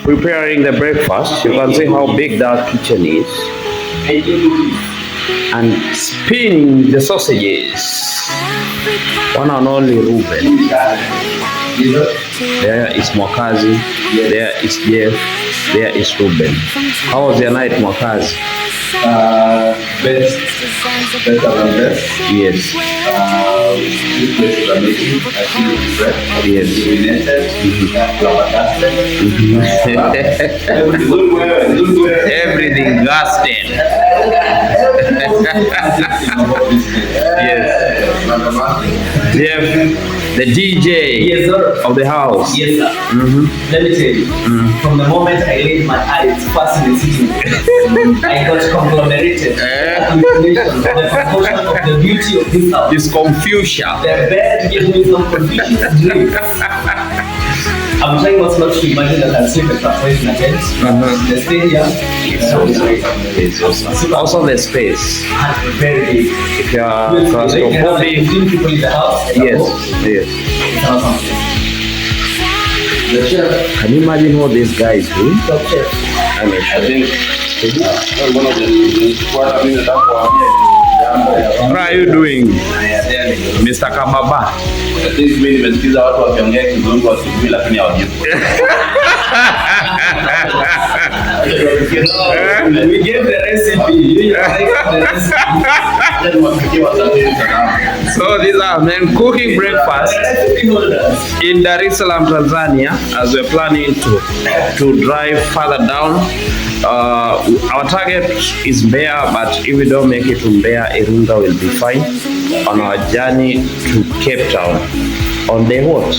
preparing the breakfast. You can see how big that kitchen is. And spinning the sausages. One and only Ruben. There is Mwakazi. There is Jeff. There is Ruben. How was your night, Mwakazi? Best. Better than best. Yes. This place is amazing. I feel it's fresh. Yes. Everything gasted. Yes. Jeff, the DJ of the house. Yes, sir. Let me tell you, from the moment I laid my eyes first in the sitting room, I got conglomerated. The proportion of the beauty of this house. This Confucius. The bed gave me some Confucius dreams. I'm trying not to imagine that I'll sleep at place in a bed. The stadium It's awesome. Also the space. very big. If you are claustrophobic, 15 people in the house. yes. It's awesome. The chef. Can you imagine what these guys do? Top chef. I mean, I think one of the what I mean that what are you doing, Mr. Kababa? mimi nimesikiza watu wakiongea kizungu asubuhi lakini hawajibu. We gave the recipe. You like the recipe. So these are men cooking breakfast in DaresSalaam, Tanzania, as we're planning to drive further down. Our target is Mbeya, but if we don't make it to Mbeya, Irunga will be fine on our journey to Cape Town. On day what?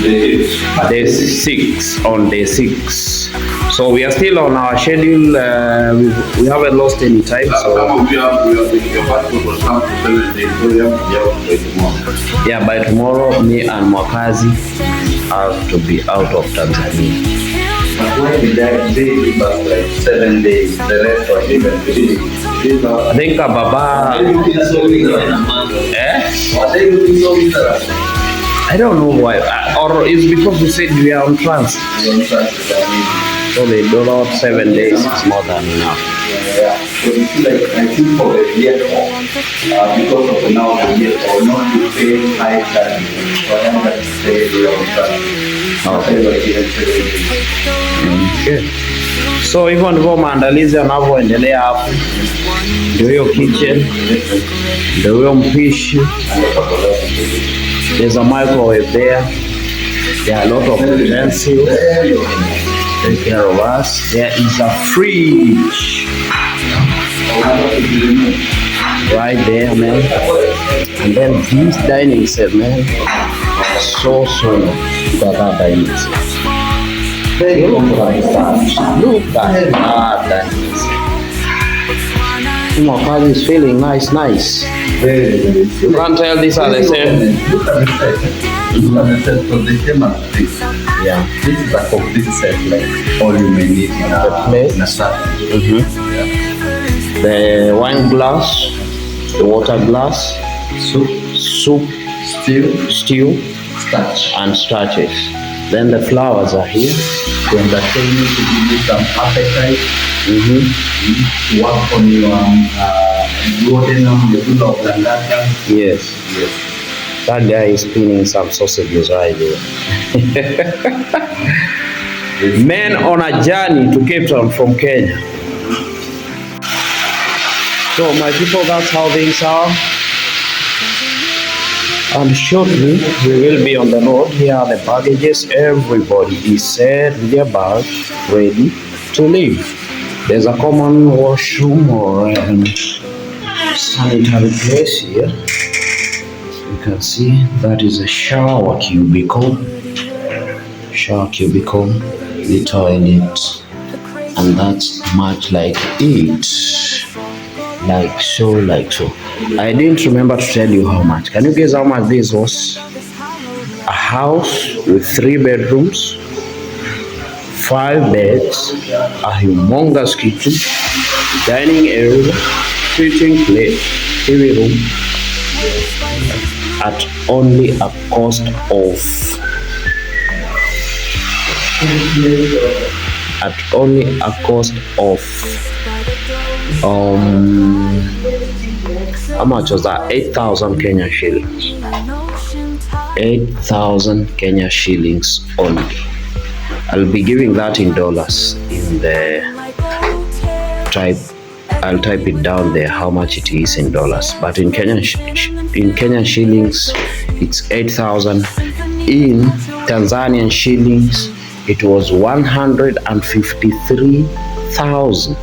Day 6. On day 6. So we are still on our schedule. We haven't lost any time. So yeah, by tomorrow, me and Mwakazi have to be out of Tanzania. Why did that day give us like 7 days? The rest was even 3. I think Baba. So I don't know why, or it's because we said we are on transit. So they do not 7 days is more than enough. Yeah, so you feel like I think for the year because of the now the year or not to pay high than for them that stay on transit. Okay. So hivyo ndivyo maandalizi yanavyoendelea hapo. Ndio hiyo kitchen, ndio hiyo mpishi. There's a microwave there. There are a lot of utensils. Take care of us. There is a fridge right there, man. And then this dining set, man. So look at that dining set. Look at that dining set. Mwakazi is feeling nice. You can't tell these are the same. Look at the set. Look at the set for the same as this. Yeah. This is a complete set, like all you may need in The plate. a salad. The wine glass, the water glass, soup, stew, Starch. and starches. Then the flowers are here. To entertain you, to give you some appetite. Work on your duodenum, the full of Langata. Yes. That guy is spinning some sausages right there. Men on a journey to Cape Town from Kenya. So my people, that's how things are. And shortly we will be on the road. Here are the baggages. Everybody is set with their bags ready to leave. There's a common washroom or sanitary place here. You can see that is a shower cubicle, the toilet, and that's much like it, like so. I didn't remember to tell you how much. Can you guess how much this was? A house with 3 bedrooms, 5 beds, a humongous kitchen, dining area, kitchen plate, TV room, at only a cost of at only a cost of how much was that? 8,000 Kenya shillings. 8,000 Kenya shillings only. I'll be giving that in dollars in the type. I'll type it down there how much it is in dollars, but in Kenyan shillings it's 8,000. In Tanzanian shillings it was 153,000.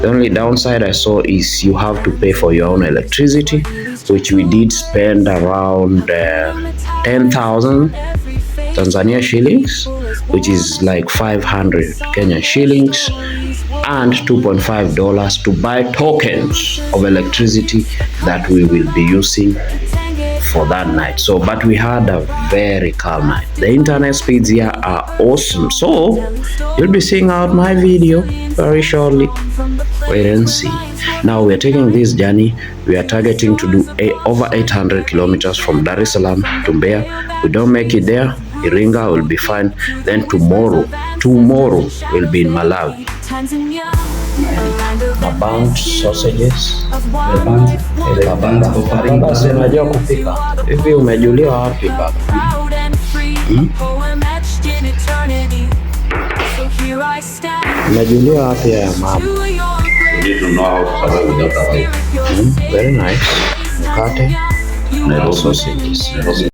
The only downside I saw is you have to pay for your own electricity, which we did spend around 10,000 Tanzania shillings, which is like 500 Kenyan shillings, and $2.5 to buy tokens of electricity that we will be using for that night. So, but we had a very calm night. The internet speeds here are awesome. So, you'll be seeing out my video very shortly. Wait and see. Now we are taking this journey. We are targeting to do over 800 kilometers from DaresSalaam to Mbeya. We don't make it there, Iringa will be fine. Then tomorrow we'll be in Malawi. Burnt sausages. Basi unajua kupika. Hivi umejulia wapi baba? Umejulia wapi ya mama? You need to know how to survive without a wife. Very nice. Mkate na sausages.